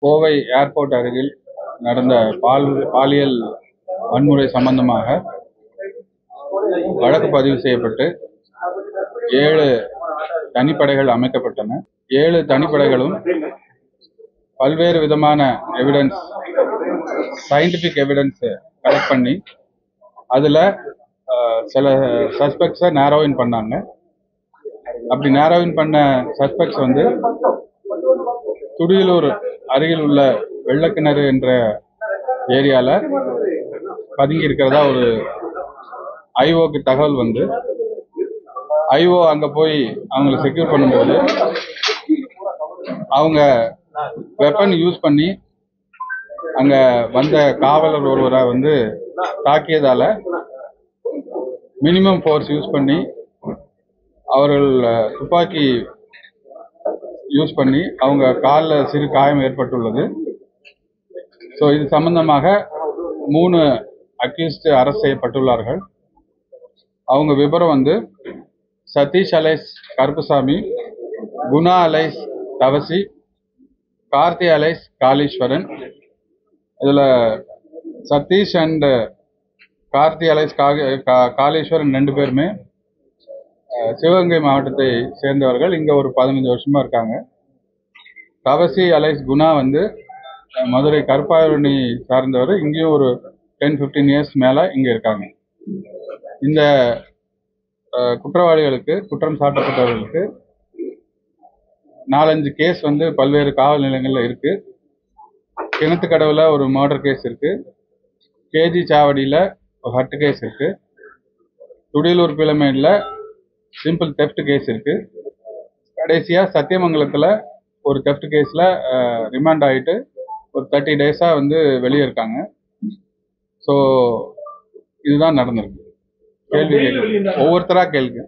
Kovai airport அருகில் நடந்த பாலியல் வன்முறை சம்பந்தமாக வழக்கு பதிவு செய்யப்பட்டு 7 தனிப்படைகள் அமைக்கப்பட்டன. 7 தனிப்படைகளும் பல்வேறு விதமான எவிடன்ஸ், சயின்டிபிக் எவிடன்ஸ் கலெக்ட் பண்ணி அதில் சில சஸ்பெக்ட்ஸை நேரோவின் பண்ணாங்க. அப்படி நேரோவின் பண்ண சஸ்பெக்ட்ஸ் வந்து துடியலூர் அருகில் உள்ள வெள்ளக்கிணறு என்ற ஏரியாவில் பதுங்கி இருக்கிறதா ஒரு ஐஓக்கு தகவல் வந்து ஐஓ அங்கே போய் அவங்களை செக்யூர் பண்ணும்போது அவங்க வெப்பன் யூஸ் பண்ணி அங்கே வந்த காவலர் ஒருவரை வந்து தாக்கியதால மினிமம் ஃபோர்ஸ் யூஸ் பண்ணி அவர்கள் துப்பாக்கி யூஸ் பண்ணி அவங்க காலில் சிறு காயம் ஏற்பட்டுள்ளது. ஸோ இது சம்பந்தமாக 3 அக்யூஸ்ட் அரெஸ்ட் செய்யப்பட்டுள்ளார்கள். அவங்க விபரம் வந்து Satish alias Karuppusamy, Guna alias Thavasi, Karthi alias Kaliswaran. இதில் சதீஷ் அண்ட் கார்த்தி அலைஸ் காளீஸ்வரன் 2 பேருமே சிவகங்கை மாவட்டத்தை சேர்ந்தவர்கள். இங்கே ஒரு 15 வருஷமா இருக்காங்க. தவசி அலைஸ் குணா வந்து மதுரை கருப்பாயூரணி சார்ந்தவர். இங்கேயும் ஒரு 10-15 இயர்ஸ் மேலே இங்கே இருக்காங்க. இந்த குற்றவாளிகளுக்கு, குற்றம் சாட்டப்பட்டவர்களுக்கு 4-5 கேஸ் வந்து பல்வேறு காவல் நிலையங்களில் இருக்கு. கிணத்துக்கடவுல ஒரு மர்டர் கேஸ் இருக்கு, கேஜி சாவடியில் ஒரு ஹர்ட் கேஸ் இருக்கு, துடியலூர் பிளமேடில் சிம்பிள் தெஃப்ட் கேஸ் இருக்கு. கடைசியாக சத்தியமங்கலத்தில் ஒரு தெஃப்ட் கேஸில் ரிமாண்ட் ஆகிட்டு ஒரு 30 டேஸாக வந்து வெளியே இருக்காங்க. ஸோ இதுதான் நடந்திருக்கு. கேள்வி ஒவ்வொருத்தராக கேள்வி.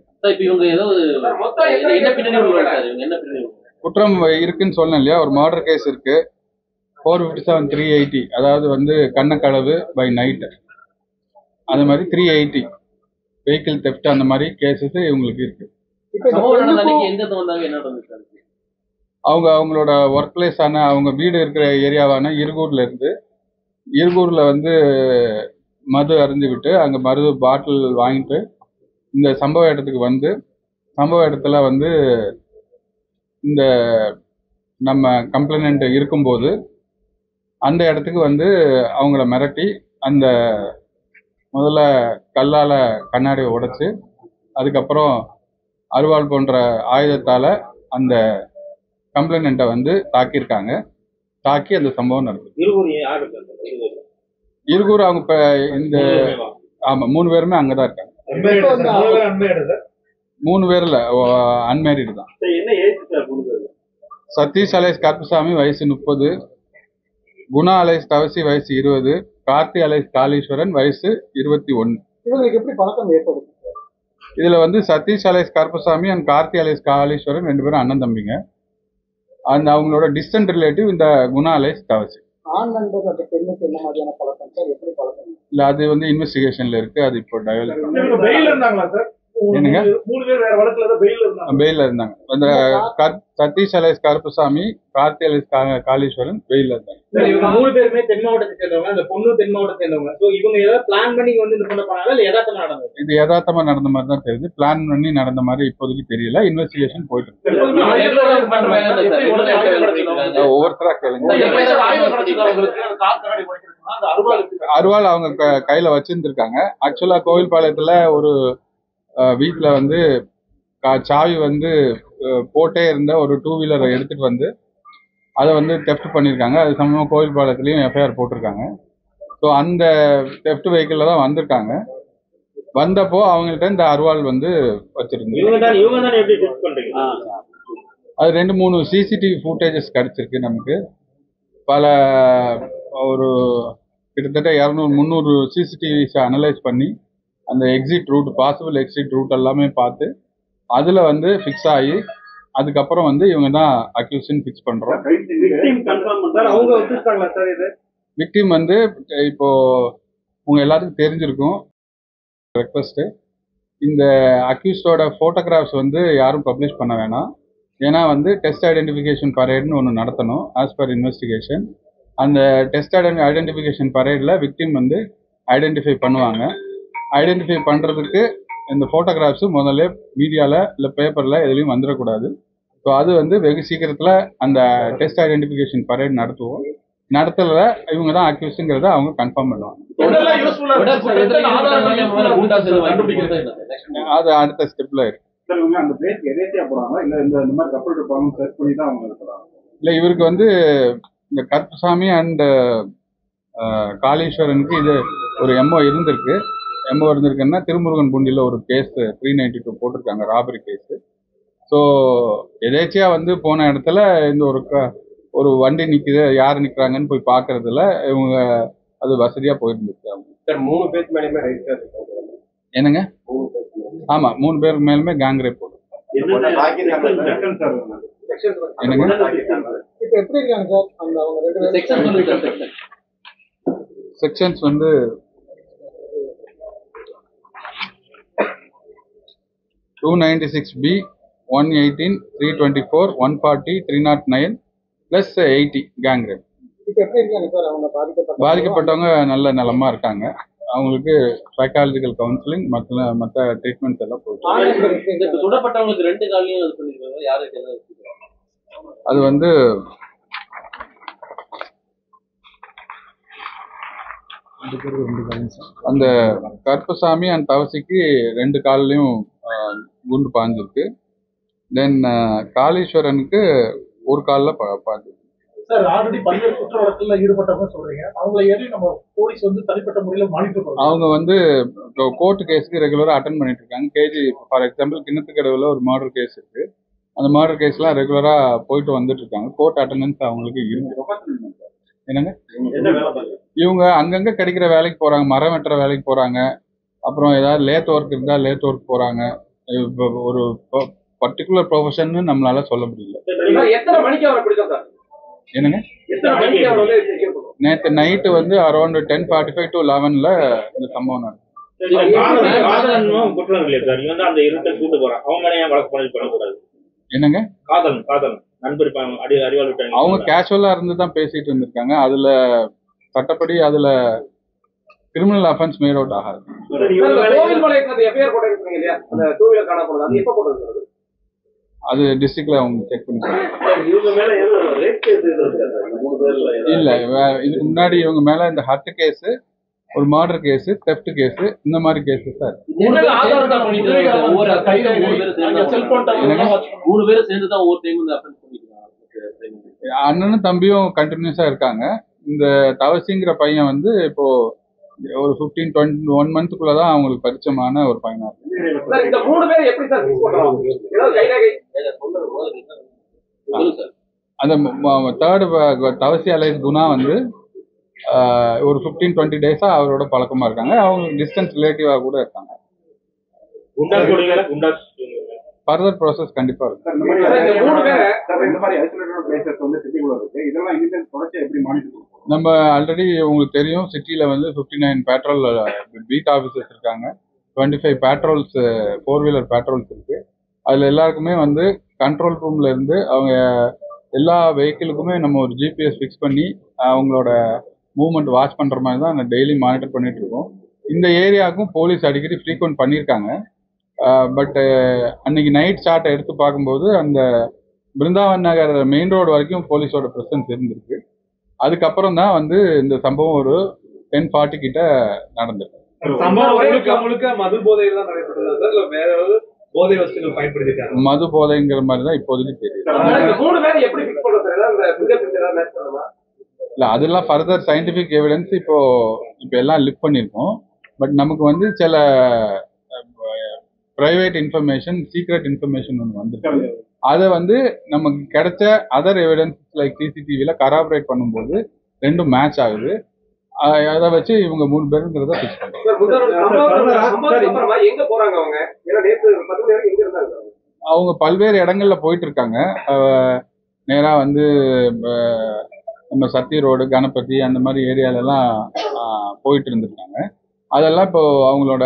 குற்றம் இருக்குன்னு சொன்னேன் இல்லையா, ஒரு மர்டர் கேஸ் இருக்கு, 457-380, அதாவது வந்து கண்ணக்களவு பை நைட்டு, அது மாதிரி 380 வெஹிக்கிள் தெஃப்ட், அந்த மாதிரி கேசஸ் இவங்களுக்கு இருக்கு. அவங்களோட ஒர்க் பிளேஸான அவங்க வீடு இருக்கிற ஏரியாவான இருகூர்ல வந்து மது அருந்துவிட்டு அங்கே மது பாட்டில் வாங்கிட்டு இந்த சம்பவ இடத்துக்கு வந்து சம்பவ இடத்துல வந்து இந்த நம்ம கம்ப்ளைனண்ட் இருக்கும்போது அந்த இடத்துக்கு வந்து அவங்கள மிரட்டி அந்த முதல்ல கல்லால் கண்ணாடியை உடைச்சு அதுக்கப்புறம் அருவாள் போன்ற ஆயுதத்தால் அந்த கம்ப்ளைனண்ட்டை வந்து தாக்கியிருக்காங்க. தாக்கி அந்த சம்பவம் நடக்குது. இருகூர் அவங்க இப்போ இந்த ஆமாம் 3 பேருமே அங்கே தான் இருக்காங்க. 3 பேரில் அன்மேரிடு தான். சதீஷ் அலைஸ் கருப்புசாமி வயசு 30, குணா அலைஸ் தவசி வயசு 20, கார்த்தி அலைஸ் காளீஸ்வரன் வயசு 21. இதுல வந்து Satish alias Karuppusamy and Karthi alias Kaliswaran 2 பேரும் அண்ணன் தம்பிங்க. அந்த அவங்களோட டிஸ்டன்ட் ரிலேட்டிவ் இந்த குணா அலைஸ் தவசி. இல்ல அது வந்து இன்வெஸ்டிகேஷன்ல இருக்கு. அது இப்போ என்னங்க பெயில இருந்தாங்க. அந்த சதீஷ் அலைஸ் கருப்புசாமி, கார்த்தி அலைஸ் காளீஸ்வரன் பெயில இருந்தாங்க. 3 பேருமே தென் மாவட்டத்தை சேர்ந்தவங்க. அந்த பொண்ணு தென் மாவட்டத்தை சேர்ந்தவங்க. சோ இவங்க ஏதாவது பிளான் பண்ணி வந்து இந்த பொண்ணை பண்ணாங்களா இல்ல யதார்த்தமா நடந்தது? இது யதார்த்தமா நடந்த மாதிரி தான் தெரியுது. பிளான் பண்ணி நடந்த மாதிரி இப்போதைக்கு தெரியல. இன்வெஸ்டிகேஷன் போயிட்டு இருக்கு. ஒவ்வொருத்தரா கேளுங்க. அருவாள் அவங்க கையில வச்சிருந்திருக்காங்க. ஆக்சுவலா கோவில்பாளையத்துல ஒரு வீட்டில் வந்து சாவி வந்து போட்டே இருந்த ஒரு 2 வீலரை எடுத்துட்டு வந்து அதை வந்து தெஃப்ட் பண்ணியிருக்காங்க. அது சம்பந்தமாக கோவில்பாளையத்துலேயும் எஃப்ஐஆர் போட்டிருக்காங்க. ஸோ அந்த தெஃப்ட் வெஹிக்கிளில் தான் வந்திருக்காங்க. வந்தப்போ அவங்கள்ட்ட இந்த அருவாள் வந்து வச்சிருந்தாங்க. அது 2-3 சிசிடிவி ஃபுட்டேஜஸ் கிடைச்சிருக்கு நமக்கு. பல ஒரு கிட்டத்தட்ட 200-300 சிசிடிவிஸை அனலைஸ் பண்ணி அந்த exit route, possible exit route எல்லாமே பார்த்து அதில் வந்து ஃபிக்ஸ் ஆகி அதுக்கப்புறம் வந்து இவங்க தான் அக்யூஷன் ஃபிக்ஸ் பண்ணுறோம். விக்டிம் வந்து இப்போ உங்க எல்லாத்துக்கும் தெரிஞ்சிருக்கும். ரெக்வஸ்ட்டு, இந்த அக்யூஸ்டோட ஃபோட்டோகிராஃப்ஸ் வந்து யாரும் பப்ளிஷ் பண்ண வேணாம். ஏன்னா வந்து டெஸ்ட் ஐடென்டிஃபிகேஷன் பரேட்னு ஒன்று நடத்தணும் ஆஸ் பர் இன்வெஸ்டிகேஷன். அந்த டெஸ்ட் ஐடென்டிஃபிகேஷன் பரேடில் விக்டிம் வந்து ஐடென்டிஃபை பண்ணுவாங்க. ஐடென்டிஃபை பண்ணுறதுக்கு இந்த ஃபோட்டோகிராஃப்ஸு முதல்ல மீடியாவில் இல்லை பேப்பரில் எதுலேயும் வந்துடக்கூடாது. ஸோ அது வந்து வெகு சீக்கிரத்தில் அந்த டெஸ்ட் ஐடென்டிஃபிகேஷன் பரேட் நடத்துவோம். நடத்தல இவங்க தான் அக்யூஸ்ங்கிறத அவங்க கன்ஃபார்ம் பண்ணுவாங்க. அது அடுத்த ஸ்டெப்ல இருக்கு. இல்லை இவருக்கு வந்து இந்த கருப்புசாமி அண்ட் காளீஸ்வரனுக்கு இது ஒரு எம்ஓ இருந்திருக்குன்னா திருமுருகன் பூண்டியில் ஒரு கேஸ் 392 போட்டிருக்காங்க, ராபரி கேஸு. ஸோ எதேச்சியாக வந்து போன இடத்துல இந்த ஒரு வண்டி நிற்குது, யார் நிற்கிறாங்கன்னு போய் பார்க்கறதுல இவங்க அது வசதியாக போயிருந்துச்சு. அவங்க சார் 3 பேருக்கு மேலேயுமே ரைட் என்னங்க? ஆமாம், 3 பேருக்கு மேலுமே கேங் ரேப் போட்டு. என்னங்க? செக்ஷன்ஸ் வந்து (296B), 118, 324, 140, 309 + 80 கேங் ரேப். பாதிக்கப்பட்டவங்க நல்ல நலமா இருக்காங்க. அவங்களுக்கு சைக்காலஜிக்கல் கவுன்சிலிங் மற்ற ட்ரீட்மெண்ட்ஸ் எல்லாம் போயிட்டு. சுடப்பட்டவங்களுக்கு 2 காலையும் இது பண்ணிருக்காங்க. யாருக்கு அது வந்து அந்த கருப்பசாமி அண்ட் தவசிக்கு 2 கால்லையும் குண்டு பாஞ்சிருக்கு. தென் காளீஸ்வரனுக்கு ஒரு காலில் பாஞ்சிருக்கு. சார் ஆல்ரெடி பல்வேறு குற்ற வழக்குல ஈடுபட்டவங்க சொல்றீங்க, அவங்களை ஏறி நம்ம போலீஸ் வந்து தனிப்பட்ட முறையில் மானிட்டர் பண்ணுவாங்க. அவங்க வந்து கோர்ட் கேஸுக்கு ரெகுலராக அட்டன் பண்ணிட்டு இருக்காங்க. கேஜி ஃபார் எக்ஸாம்பிள் கிணத்துக்கடவுல ஒரு மர்டர் கேஸ் இருக்கு. அந்த மர்டர் கேஸ்லாம் ரெகுலராக போயிட்டு வந்துட்டு இருக்காங்க. கோர்ட் அட்டண்டன்ஸ் அவங்களுக்கு இருக்கு. என்னங்க? இவங்க அங்கங்கே கிடைக்கிற வேலைக்கு போறாங்க, மரம் வெட்டுற வேலைக்கு போறாங்க. அப்புறம் ஏதாவது லேத் ஒர்க் இருந்தால் லேத் ஒர்க் போறாங்க. ஒரு பர்டிகுலர் ப்ரொஃபஷன் நம்மளால சொல்ல முடியல. என்னங்க? நேற்று நைட்டு வந்து அரௌண்ட் 10:45 to 11 இந்த சம்பவம் நடக்கும். என்னங்க? அவங்க கேஷுவலா இருந்து தான் பேசிட்டு இருந்திருக்காங்க. அதுல சட்டப்படி அதுல கிரிமினல் அஃபென்ஸ் மேட் அவுட் ஆகாது. அது டிஸ்ட்ரிக்ட்ல அவங்க செக் பண்ணி இல்ல. இதுக்கு முன்னாடி இவங்க மேல இந்த ஹர்ட் கேஸ், ஒரு மர்டர் கேஸ், தெஃப்ட் கேஸ், இந்த மாதிரி கேஸஸ் சார். 3 பேரும் சேர்ந்து தான் ஒவ்வொரு டைம் அஃபென்ஸ் பண்ணிருக்காங்க. அண்ணனும் தம்பியும் கண்டினியூஸா இருக்காங்க. இந்த தவசிங்கிற பையன் வந்து இப்போ ஒரு 15-21 மந்த்துக்குள்ளதான் அவங்களுக்கு பரிச்சயமான ஒரு பையனா இருக்கு. அந்த தேர்டு தவசி அலைஸ் குணா வந்து ஒரு 15-20 டேஸா அவரோட பழக்கமா இருக்காங்க. அவங்க டிஸ்டன்ஸ் ரிலேட்டிவா கூட இருக்காங்க. ஃபர்தர் ப்ராசஸ் கண்டிப்பா இருக்கு. நம்ம ஆல்ரெடி உங்களுக்கு தெரியும், சிட்டியில வந்து 59 பேட்ரோல் பீட் ஆஃபீஸர்ஸ் இருக்காங்க, 25 பேட்ரோல்ஸ் 4-வீலர் பேட்ரோல்ஸ் இருக்கு. அதுல எல்லாருக்குமே வந்து கண்ட்ரோல் ரூம்ல இருந்து அவங்க எல்லா வெஹிக்கிளுக்குமே நம்ம ஒரு ஜிபிஎஸ் ஃபிக்ஸ் பண்ணி அவங்களோட மூவ்மெண்ட் வாட்ச் பண்ற மாதிரி தான் டெய்லி மானிட்டர் பண்ணிட்டு இருக்கோம். இந்த ஏரியாவுக்கும் போலீஸ் அடிக்கடி ஃப்ரீக்வெண்ட் பண்ணியிருக்காங்க. பட் அன்னைக்கு நைட் ஷாட்டை எடுத்து பார்க்கும்போது அந்த பிருந்தாவன் நகர் மெயின் ரோடு வரைக்கும் போலீஸோட பிரசன்ஸ் இருந்திருக்கு. அதுக்கப்புறம் தான் வந்து இந்த சம்பவம் ஒரு 10:40 கிட்ட நடந்திருக்கு. மது போதையில் தான் நடைபெற்றது, வேற ஏதாவது போதை வசதிகள் பயன்படுத்திட்டாங்க. மது போதைங்கிற மாதிரி தான் இப்போதைக்கு தெரியுது. இல்ல அதெல்லாம் ஃபர்தர் சயின்டிபிக் எவிடன்ஸ் இப்போ எல்லாம் லிஃப்ட் பண்ணியிருக்கோம். பட் நமக்கு வந்து சில பிரைவேட் இன்ஃபர்மேஷன், சீக்ரெட் இன்ஃபர்மேஷன் ஒன்று வந்துருக்கு. அதை வந்து நமக்கு கிடைச்ச அதர் எவிடன்ஸ் லைக் சிசிடிவில கராபரேட் பண்ணும்போது ரெண்டும் மேட்ச் ஆகுது. அதை வச்சு இவங்க 3 பேருங்கிறத ஃபிக்ஸ் பண்றாங்க. அவங்க பல்வேறு இடங்கள்ல போயிட்டு இருக்காங்க. நேரா வந்து நம்ம சத்தி ரோடு, கணபதி அந்த மாதிரி ஏரியாலெல்லாம் போயிட்டு இருந்திருக்காங்க. அதெல்லாம் இப்போ அவங்களோட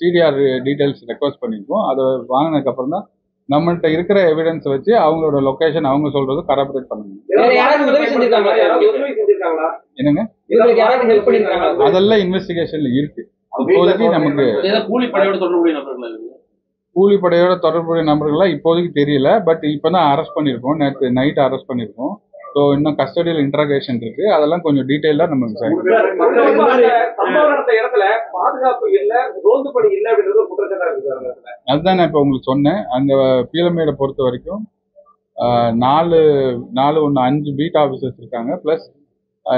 சிடிஆர் டீட்டெயில்ஸ் ரெக்வஸ்ட் பண்ணியிருக்கோம். அதை வாங்கினதுக்கப்புறம் தான் நம்மள்ட்ட இருக்கிற எவிடன்ஸ் வச்சு அவங்களோட லொகேஷன் அவங்க சொல்றது கராபரேட் பண்ணணும். வேற யாராவது உதவி செஞ்சிருக்காங்களா? என்னங்க, இவங்களுக்கு யாராவது ஹெல்ப் பண்ணிருக்காங்களா? அதெல்லாம் இன்வெஸ்டிகேஷன்ல இருக்கு. இப்போதைக்கு நமக்கு கூலிப்படையோட தொடர்புடைய நபர்களா இருக்கு. கூலிப்படையோட தொடர்புடைய நபர்கள்லாம் இப்போதைக்கு தெரியல. பட் இப்பதான் அரெஸ்ட் பண்ணிருக்கோம், நேற்று நைட் அரெஸ்ட் பண்ணிருக்கோம். ஸோ இன்னும் கஸ்டடியல் இன்ட்ராகேஷன் இருக்கு, அதெல்லாம் கொஞ்சம் டீட்டெயிலா நம்ம விசாரிக்கணும். பாதுகாப்பு இல்ல, ரோந்து பணி இல்ல அப்படின்றது ஒரு குற்றச்சாட்டா இருக்கு. அதுதான் நான் இப்போ உங்களுக்கு சொன்னேன். அங்க பீளமேடை பொறுத்த வரைக்கும் 5 பீட் ஆஃபீஸர்ஸ் இருக்காங்க, பிளஸ்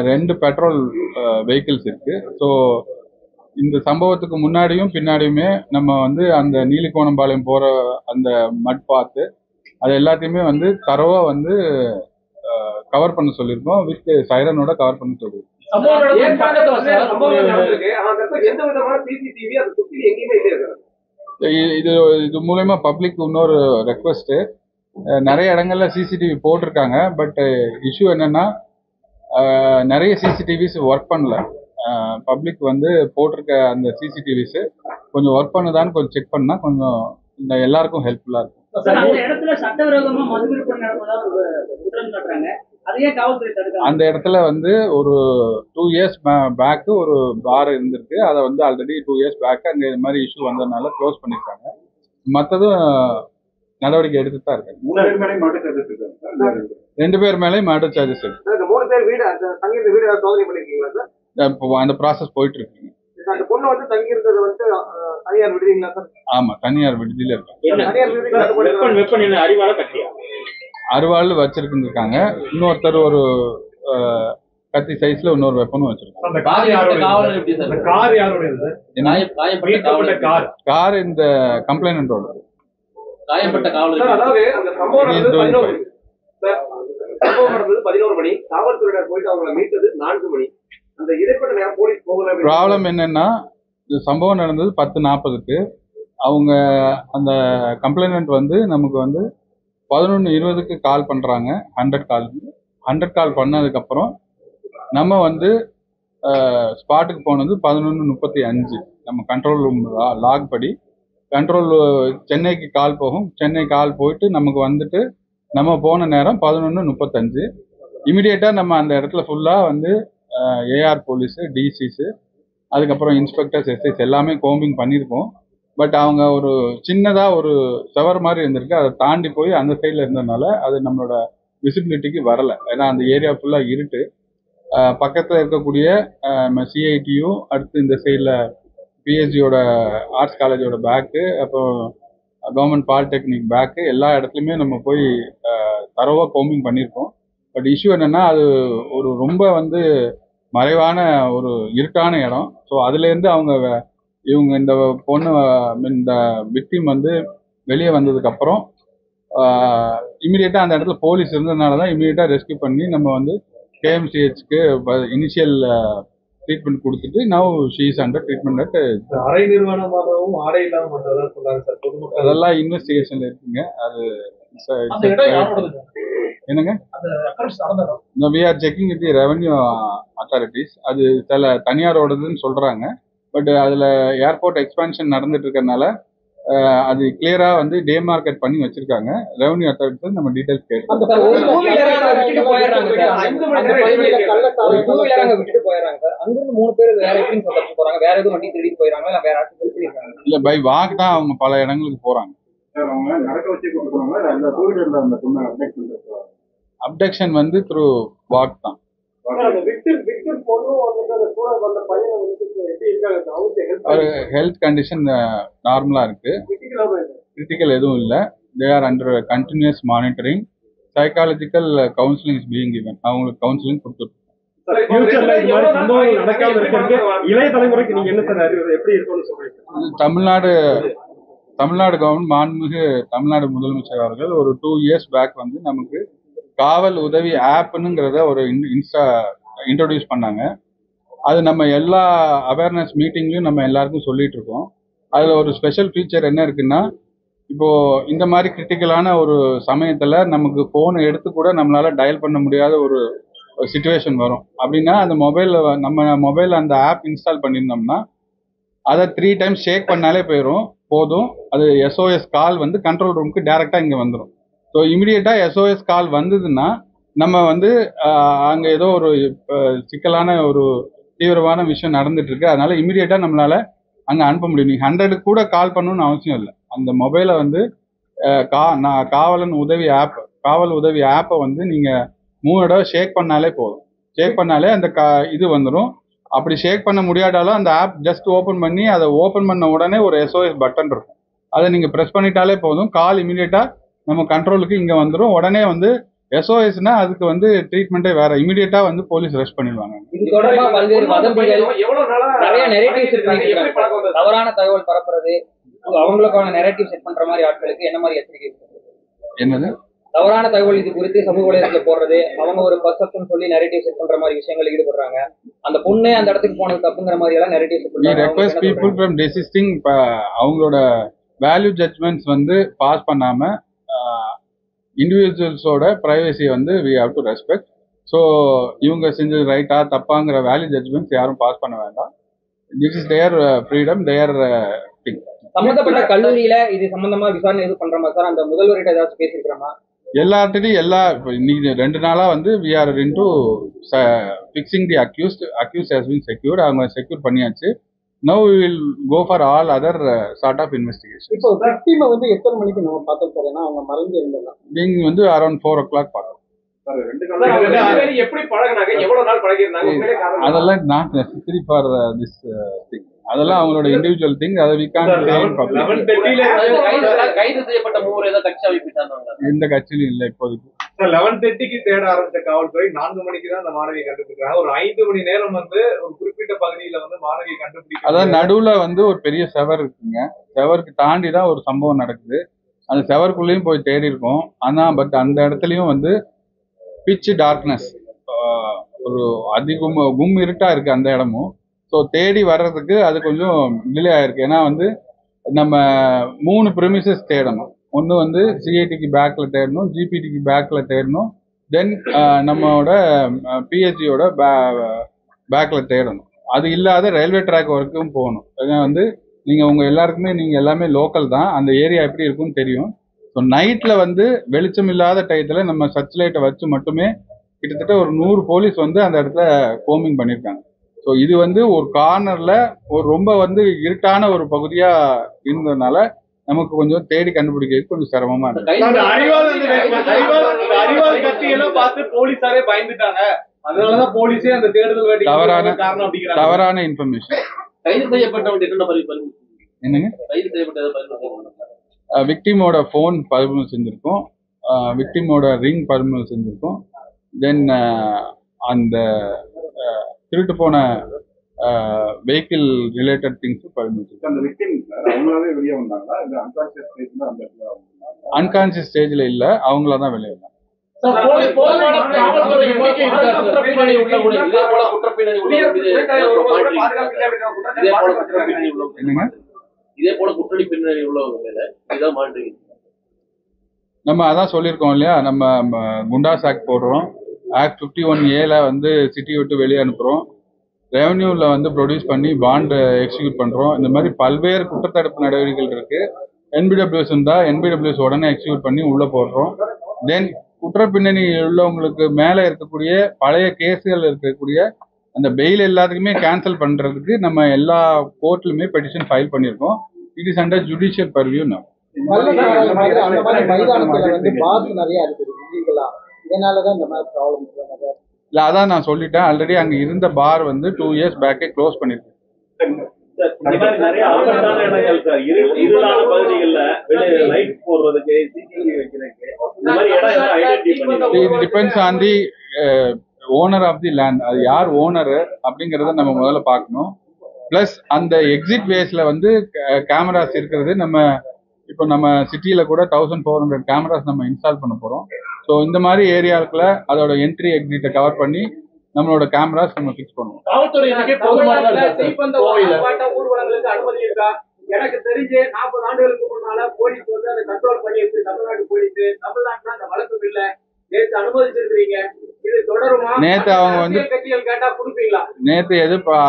2 பெட்ரோல் வெஹிக்கிள்ஸ் இருக்கு. ஸோ இந்த சம்பவத்துக்கு முன்னாடியும் பின்னாடியுமே நம்ம வந்து அந்த நீலிகோணம்பாளையம் போற அந்த மட் பாத்து அது எல்லாத்தையுமே வந்து தரவா வந்து கவர் பண்ண சொல்லியிருக்கோம், வித் சைரனோட கவர் பண்ண சொல்லியிருக்கோம். இது மூலயமா பப்ளிக் இன்னொரு ரெக்வஸ்ட், நிறைய இடங்கள்ல சிசிடிவி போட்டிருக்காங்க. பட் இஷ்யூ என்னன்னா நிறைய சிசிடிவிஸ் ஒர்க் பண்ணல. பப்ளிக் வந்து போட்டிருக்க அந்த சிசிடிவிஸ் கொஞ்சம் ஒர்க் பண்ணுதான்னு கொஞ்சம் செக் பண்ணா கொஞ்சம் இந்த எல்லாருக்கும் ஹெல்ப்ஃபுல்லா இருக்கும். அந்த இடத்துல சட்டவிரோதமா மதுவிற்பனை நடப்பதா குற்றம் சாட்டுறாங்க, அதையே காவல்துறை தடுக்காங்க. அந்த இடத்துல வந்து ஒரு 2 இயர்ஸ் பேக் ஒரு பார் இருந்திருக்கு. அதை வந்து ஆல்ரெடி 2 இயர்ஸ் பேக் அங்க இது மாதிரி இஷ்யூ வந்ததுனால க்ளோஸ் பண்ணிருக்காங்க. மற்றதும் நடவடிக்கை எடுத்துட்டு தான் இருக்காங்க. 2 பேர் மேலேயும் மர்டர் சார்ஜஸ் இருக்கு. இப்போ அந்த ப்ராசஸ் போயிட்டு இருக்குங்க. ஆமா, தனியார் விடுதியில இருக்காங்க. அறுவாள் வச்சிருக்காங்க. இன்னொருத்தர் ஒரு கத்தி சைஸ்ல இன்னொரு வெப்பனும் வச்சிருக்காங்க. கார் இந்த கம்ப்ளைனண்டோட காயப்பட்ட காவலர் 11 மணி, காவல்துறையினர் போயிட்டு அவங்களை மீட்டது 4 மணி. அந்த இடைப்பட்ட நேரம் போலீஸ் போகல. ப்ராப்ளம் என்னன்னா, இந்த சம்பவம் நடந்தது 10:40க்கு. அவங்க அந்த கம்ப்ளைனன்ட் வந்து நமக்கு வந்து 11:20க்கு கால் பண்றாங்க. 100 கால் பண்ணதுக்கப்புறம் நம்ம வந்து ஸ்பாட்டுக்கு போனது 11:35. நம்ம கண்ட்ரோல் ரூம் லாக் படி கண்ட்ரோல் சென்னைக்கு கால் போகும். சென்னை கால் போயிட்டு நமக்கு வந்துட்டு நம்ம போன நேரம் 11:35. இமிடியேட்டா நம்ம அந்த இடத்துல ஃபுல்லா வந்து ஏஆர் போலீஸு, டிசிஸு, அதுக்கப்புறம் இன்ஸ்பெக்டர்ஸ், எஸ்ஐஸ் எல்லாமே கோம்பிங் பண்ணியிருக்கோம். பட் அவங்க ஒரு சின்னதாக ஒரு செவர் மாதிரி இருந்திருக்கு, அதை தாண்டி போய் அந்த சைடில் இருந்ததுனால அது நம்மளோட விசிபிலிட்டிக்கு வரலை. ஏன்னா அந்த ஏரியா ஃபுல்லாக இருட்டு. பக்கத்தில் இருக்கக்கூடிய சிஐடியும், அடுத்து இந்த சைடில் பிஎஸ்ஜியோட ஆர்ட்ஸ் காலேஜோட பேக்கு, அப்புறம் கவர்மெண்ட் பாலிடெக்னிக் பேக்கு, எல்லா இடத்துலையுமே நம்ம போய் தரோவாக கோம்பிங் பண்ணியிருக்கோம். பட் இஷ்யூ என்னென்னா, அது ஒரு ரொம்ப வந்து மறைவான ஒரு இருட்டான இடம். ஸோ அதுலேருந்து இவங்க இந்த பொண்ணு இந்த விக்டிம் வந்து வெளியே வந்ததுக்கப்புறம் இமீடியட்டாக அந்த இடத்துல போலீஸ் இருந்ததுனால தான் இமீடியட்டாக ரெஸ்கியூ பண்ணி நம்ம வந்து கேஎம்சிஹெச்க்கு இனிஷியல் ட்ரீட்மெண்ட் கொடுத்துட்டு now she is under treatment at அரை நிர்வாணமாகவும் ஆடை இல்லாம பண்றதா சொல்றாங்க சார் பொதுமக்கள். அதெல்லாம் இன்வெஸ்டிகேஷன்ல இருக்குங்க. அது என்னங்க, we are checking with the revenue authorities. அது சில தனியாரோடதுன்னு சொல்றாங்க. பட் அதுல ஏர்போர்ட் எக்ஸ்பான்ஷன் நடந்துட்டு இருக்கறனால அது கிளியரா வந்து டேமார்க்கெட் பண்ணி வச்சிருக்காங்க. ரெவன்யூ அத்தாரிட்டிஸ் நம்ம டீடைல்ஸ் கேட்கலாம். இல்ல, பை வாக் தான் அவங்க பல இடங்களுக்கு போறாங்க. அப்டக்ஷன் வந்து த்ரூ வாக் தான். ஹெல்த் கண்டிஷன் நார்மலா இருக்கு, கிரிட்டிக்கல் எதுவும் இல்லை. They are under continuous monitoring. Psychological counselling is being given. அவங்களுக்கு கவுன்சிலிங் கொடுத்துருக்கோம். தமிழ்நாடு கவர்மெண்ட், மாண்புமிகு தமிழ்நாடு முதலமைச்சர் அவர்கள் ஒரு 2 இயர்ஸ் பேக் வந்து நமக்கு காவல் உதவி ஆப்னுங்கிறத ஒரு இன்ட்ரோடியூஸ் பண்ணாங்க. அது நம்ம எல்லா அவேர்னஸ் மீட்டிங்லையும் நம்ம எல்லாருக்கும் சொல்லிட்டு இருக்கோம். அதுல ஒரு ஸ்பெஷல் ஃபீச்சர் என்ன இருக்குன்னா, இப்போ இந்த மாதிரி கிரிட்டிக்கலான ஒரு சமயத்துல நமக்கு போனை எடுத்து கூட நம்மளால டயல் பண்ண முடியாத ஒரு சிச்சுவேஷன் வரும். அப்படின்னா அந்த நம்ம மொபைல் அந்த ஆப் இன்ஸ்டால் பண்ணியிருந்தோம்னா அதை 3 டைம்ஸ் ஷேக் பண்ணாலே போதும். அது SOS கால் வந்து கண்ட்ரோல் ரூமுக்கு டைரெக்டாக இங்கே வந்துடும். ஸோ இமிடியேட்டாக SOS கால் வந்ததுன்னா நம்ம வந்து அங்கே ஏதோ ஒரு சிக்கலான ஒரு தீவிரமான விஷயம் நடந்துட்டு இருக்கு. அதனால இமிடியேட்டாக நம்மளால அங்கே அனுப்ப முடியும். நீங்கள் 100 கூட கால் பண்ணணும்னு அவசியம் இல்லை. அந்த மொபைலை வந்து காவல் உதவி ஆப்பை வந்து நீங்கள் 3 தடவை ஷேக் பண்ணாலே போதும். ஷேக் பண்ணாலே அந்த இது வந்துடும். அப்படி ஷேக் பண்ண முடியாட்டாலும் அந்த ஆப் ஜஸ்ட் ஓப்பன் பண்ணி அதை ஓப்பன் பண்ண உடனே ஒரு SOS பட்டன் இருக்கும். அதை நீங்கள் ப்ரெஸ் பண்ணிட்டாலே போதும். கால் இமீடியட்டாக நம்ம கண்ட்ரோலுக்கு இங்கே வந்துடும். உடனே வந்து SOSனா அதுக்கு வந்து ட்ரீட்மெண்ட்டே வேற. இமீடியட்டாக வந்து போலீஸ் ரெஸ்ட் பண்ணிடுவாங்க. இது தொடர்பா பல்வேறு வதந்திகள் நிறைய நெரேட்டிவ் செட் பண்ணிட்டு தவறான தகவல் பரப்புறது, அவங்களுக்கான நெரேட்டிவ் செட் பண்ற மாதிரி ஆட்களுக்கு என்ன மாதிரி எச்சரிக்கை? என்னது தவறான தகவல் இது குறித்து சமூக வலைதளத்துல போடுறது, அவங்க ஒரு பர்செப்ஷன் சொல்லி நெரேட்டிவ் செட் பண்ற மாதிரி விஷயங்கள் ஈடுபடுறாங்க. அந்த பொண்ணு அந்த இடத்துக்கு போனது தப்புங்கிற மாதிரி எல்லாம் நெரேட்டிவ் செட் பண்றாங்க. ரெக்வெஸ்ட் பீப்புள் ஃப்ரம் டெசிஸ்டிங் அவங்களோட வேல்யூ ஜட்மெண்ட்ஸ் வந்து பாஸ் பண்ணாம இண்டிவிஜுவல்ஸோட ப்ரைவசியை வந்து we have to respect. So இவங்க செஞ்சது ரைட்டா தப்பாங்கிற வேல்யூ ஜட்மெண்ட்ஸ் யாரும் பாஸ் பண்ண வேண்டாம். This is their freedom, their thing. சம்பந்தப்பட்ட கல்லூரியில இது சம்பந்தமா விசாரணை எது பண்றோமா சார்? அந்த முதல்வர்கிட்ட ஏதாச்சும் பேசிருக்கிறோமா? எல்லார்ட்டையும் இப்போ இன்னைக்கு 2 நாளா வந்து we are into fixing the accused has been secured. அவங்க செக்யூர் பண்ணியாச்சு. Now we will go for all other sort of investigation. இப்போ விக்டிமை வந்து எத்தனை மணிக்கு நம்ம பார்த்தோம் சார்? ஏன்னா அவங்க மறைஞ்சு இருந்தாங்க. நீங்க வந்து அரௌண்ட் 4 o'clock பார்த்தோம். எப்படி பழகினாங்க, எவ்வளவு நாள் பழகிருந்தாங்க? அதெல்லாம் not necessary for this thing. அதெல்லாம் அவங்களோட இண்டிவிஜுவல் திங். அதை we can't say in public. கைது செய்யப்பட்ட மூவர் ஏதோ கட்சி அமைப்பிட்டாங்க. எந்த கட்சியிலும் இல்லை இப்போதைக்கு. 11:30க்கு தேட ஆரம்பிச்ச காவல்துறை 4 மணிக்கு தான் அந்த மாணவியை கண்டுபிடிக்கிறாங்க. ஒரு 5 மணி நேரம் வந்து ஒரு குறிப்பிட்ட பகுதியில வந்து மாணவியை கண்டுபிடிக்க. அதாவது நடுவுல வந்து ஒரு பெரிய செவர் இருக்குங்க. செவருக்கு தாண்டி தான் ஒரு சம்பவம் நடக்குது. அந்த செவருக்குள்ளேயும் போய் தேடி இருக்கோம். ஆனா பட் அந்த இடத்துலயும் வந்து பிச் டார்க்னஸ், ஒரு கும் இருட்டா இருக்கு அந்த இடமும். ஸோ தேடி வர்றதுக்கு அது கொஞ்சம் டிலே ஆயிருக்கு. ஏன்னா வந்து நம்ம 3 ப்ரிமிசஸ் தேடணும். ஒன்று வந்து சிஐடிக்கு பேக்ல தேடணும், ஜிபிடிக்கு பேக்ல தேடணும், தென் நம்மளோட பிஹெச்டியோட பேக்ல தேடணும். அது இல்லாத ரயில்வே ட்ராக் வரைக்கும் போகணும். ஏன்னா வந்து நீங்கள் நீங்கள் எல்லாமே லோக்கல் தான். அந்த ஏரியா எப்படி இருக்குன்னு தெரியும். ஸோ நைட்டில் வந்து வெளிச்சம் இல்லாத டயத்தில் நம்ம சர்ச் லைட்டை வச்சு மட்டுமே கிட்டத்தட்ட ஒரு 100 போலீஸ் வந்து அந்த இடத்துல கோமிங் பண்ணியிருக்காங்க. ஸோ இது வந்து ஒரு கார்னரில் ஒரு ரொம்ப வந்து இருட்டான ஒரு பகுதியாக இருந்ததுனால நமக்கு கொஞ்சம் தேடி கண்டுபிடிக்கிறது கொஞ்சம் சிரமமா இருக்கு. அறிவாள் கத்தியெல்லாம் பார்த்து போலீஸாரே பயந்துட்டாங்க. அதனாலதான் போலீஸே அந்த தேடுதல் வேண்டிய தவறான இன்ஃபர்மேஷன். கைது செய்யப்பட்டவங்க என்னங்க? கைது செய்யப்பட்ட விக்டிமோட ஃபோன் பறிமுதல் செஞ்சிருக்கோம், விக்டிமோட ரிங் பறிமுதல் செஞ்சிருக்கோம். தென் அந்த திருட்டு போன வெஹிக்கிள் ரிலேட்டட் திங்ஸ் பறிமுதல். அந்த விக்டிம்ஸ் அவங்களாவே வெளியே வந்தாங்களா? இந்த அன்கான்சியஸ் ஸ்டேஜ்ல இல்ல, அவங்களா தான் வெளியே வந்தாங்க. இதே போல குற்றடி பின்னணி உள்ளவங்க இதான் மாற்றீங்க. நம்ம அதான் சொல்லியிருக்கோம் இல்லையா, நம்ம குண்டாஸ் ஆக்ட் போடுறோம், ஆக்ட் 51A வந்து சிட்டி விட்டு வெளியே அனுப்புகிறோம், ரெவன்யூவில் வந்து ப்ரொடியூஸ் பண்ணி பாண்டு எக்ஸிக்யூட் பண்ணுறோம். இந்த மாதிரி பல்வேறு குற்றத்தடுப்பு நடவடிக்கைகள் இருக்குது. NBWS இருந்தால் NBWS உடனே எக்ஸிக்யூட் பண்ணி உள்ளே போடுறோம். தென் குற்ற பின்னணி உள்ளவங்களுக்கு மேலே இருக்கக்கூடிய பழைய கேஸுகள் இருக்கக்கூடிய அந்த பெயில் எல்லாத்துக்குமே கேன்சல் பண்ணுறதுக்கு நம்ம எல்லா கோர்ட்லையுமே பெட்டிஷன் ஃபைல் பண்ணியிருக்கோம். It is under judicial purview. இல்லை, அதான் நான் சொல்லிட்டேன் ஆல்ரெடி. அங்கே இருந்த பார் வந்து 2 years பேக்கே க்ளோஸ் பண்ணியிருக்கேன். It depends on the owner of the land. அது யார் ஓனர் அப்படிங்கிறத நம்ம முதல்ல பார்க்கணும். ப்ளஸ் அந்த எக்ஸிட் வேஸ்ல வந்து கேமராஸ் இருக்கிறது. இப்போ நம்ம சிட்டியில கூட 1400 கேமராஸ் நம்ம இன்ஸ்டால் பண்ண போறோம். ஸோ இந்த மாதிரி ஏரியாவுக்குள்ள அதோட என்ட்ரி எக்ஸிட்டை கவர் பண்ணி நம்மளோட கேமராஸ் நம்ம ஃபிக்ஸ் பண்ணுவோம். ஊர்வலங்களுக்கு அனுமதி இருக்கா? எனக்கு தெரிஞ்சு 40 ஆண்டுகளுக்கு முன்னால போலீஸ் வந்து அதை கண்ட்ரோல் பண்ணி வச்சு தமிழ்நாடு போலீஸ் தமிழ்நாட்டுல அந்த வழக்கம் இல்லை. நேற்று அனுமதிச்சிருக்கீங்க, இது தொடருமா? நேத்து அவங்க வந்து அரசியல் கட்சிகள் கேட்டா கொடுப்பீங்களா? நேத்து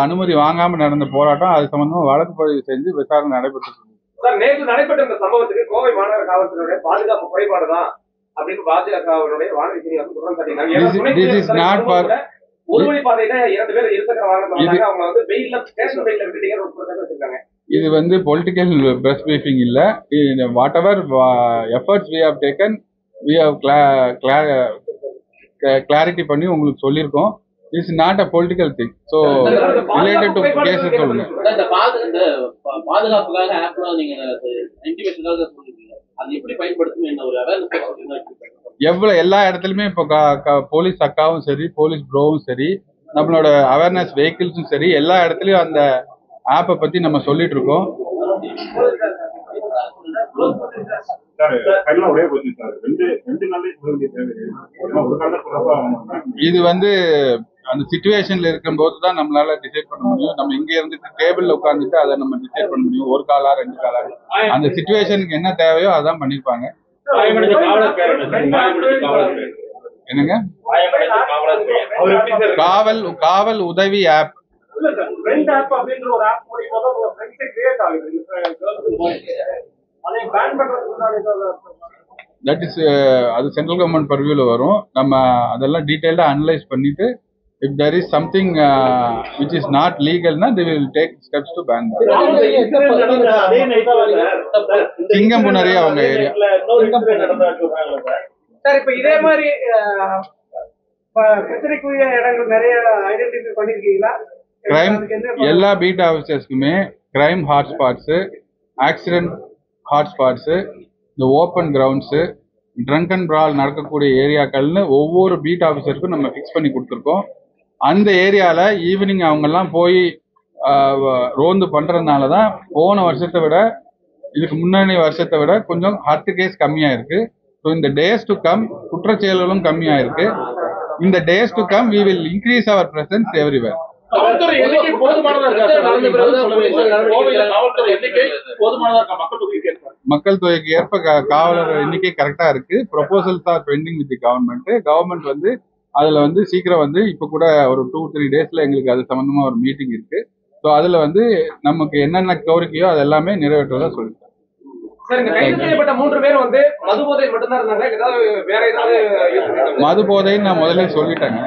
அனுமதி வாங்காம நடந்த போராட்டம், அது சம்பந்தமா வழக்கு பதிவு செஞ்சு விசாரணை நடைபெற்று இருக்கு. சார், நேற்று நடைபெற்ற இந்த சம்பவத்துக்கு கோவை மாநகர காவல்துறையுடைய பாதுகாப்பு குறைபாடுதான் அப்படின்னு பாஜகவினுடைய வானதி சீனிவாசன் குற்றம் சாட்டினாங்க. This is not for ஒரு வழி பாதையில 2 பேர் இருசக்கர வாகனத்துல வந்தாங்க. அவங்க வந்து வெயில்ல ஸ்டேஷன் வெயில்ல விட்டுட்டீங்கன்னு ஒரு குற்றச்சாட்டு வச்சிருக்காங்க. இது வந்து பொலிட்டிக்கல் பிரஸ் பிரீஃபிங் இல்ல. Whatever efforts we have taken, we have clarity பண்ணி உங்களுக்கு சொல்லியிருக்கோம். It's not a political thing. So related to cases சொல்லுங்க. இந்த பாதுகாப்புக்காக ஆப்லாம் நீங்க இன்டிமேஷனுக்காக சொல்லிருக்கீங்க, அது எப்படி பயன்படுத்தணும், என்ன ஒரு அவேர்னஸ் எல்லா இடத்துலயுமே இப்போ போலீஸ் அக்காவும் சரி, போலீஸ் ப்ரோவும் சரி, நம்மளோட அவேர்னஸ் வெஹிக்கிள்ஸும் சரி, எல்லா இடத்துலயும் அந்த ஆப்பை பத்தி நம்ம சொல்லிட்டு இருக்கோம். சார் ஃபைனலா ஒரே கொஸ்டின் சார், ரெண்டு நாள்லயே சொல்ல வேண்டிய தேவை ஒரு நாள் தான் சிறப்பா இது வந்து அந்த சிச்சுவேஷன்ல இருக்கும்போது தான் நம்மளால டிசைட் பண்ண முடியும். நம்ம இங்க இருந்துட்டு டேபிள்ல உட்காந்துட்டு அதை நம்ம டிசைட் பண்ண முடியும். ஒரு காலா 2 காலா அந்த சிச்சுவேஷனுக்கு என்ன தேவையோ அதான் பண்ணிருப்பாங்க. என்னங்க? காவல் உதவி ஆப். தட் இஸ் அது சென்ட்ரல் கவர்மெண்ட் பர்வியூல வரும். நம்ம அதெல்லாம் டீடைல்டா அனலைஸ் பண்ணிட்டு if there is something which is not legal na they will take steps to ban that. Singampunari அவங்க ஏரியா. சார், இப்ப இதே மாதிரி பிரச்சனைக்குரிய இடங்கள் நிறைய ஐடென்டிஃபை பண்ணிருக்கீங்களா? கிரைம் எல்லா பீட் ஆஃபீஸர்ஸ்க்குமே கிரைம் ஹாட்ஸ்பாட்ஸு, ஆக்சிடென்ட் ஹாட்ஸ்பாட்ஸு, இந்த open grounds, drunk and brawl நடக்கக்கூடிய ஏரியாக்கள்னு ஒவ்வொரு பீட் ஆஃபீஸருக்கும் நம்ம ஃபிக்ஸ் பண்ணி கொடுத்துருக்கோம். அந்த ஏரியால ஈவினிங் அவங்கெல்லாம் போய் ரோந்து பண்றதுனால தான் போன வருஷத்தை விட, இதுக்கு முன்னாடி வருஷத்தை விட கொஞ்சம் ஹர்ட் கேஸ் கம்மியா இருக்கு. ஸோ இந்த டேஸ் டு கம் குற்றச்செயல்களும் கம்மியா இருக்கு. இந்த days to come we will increase our presence everywhere. காவல்துறை எண்ணிக்கை போதுமானதா இருக்கா? மக்கள் தொகைக்கு ஏற்ப காவலர் எண்ணிக்கை கரெக்டா இருக்கு. Proposals R bending with the government வந்து அதுல வந்து சீக்கிரம் வந்து இப்ப கூட ஒரு 2-3 டேஸ்ல எங்களுக்கு அது சம்பந்தமா ஒரு மீட்டிங் இருக்கு. ஸோ அதுல வந்து நமக்கு என்னென்ன கோரிக்கையோ அது எல்லாமே நிறைவேற்றதா சொல்லிருக்காங்க. சார், இந்த கைது செய்யப்பட்ட 3 பேர் வந்து மது போதை மட்டும்தான் இருந்தாங்க, ஏதாவது வேற ஏதாவது மது போதைன்னு நான் முதல்ல சொல்லிட்டேங்க.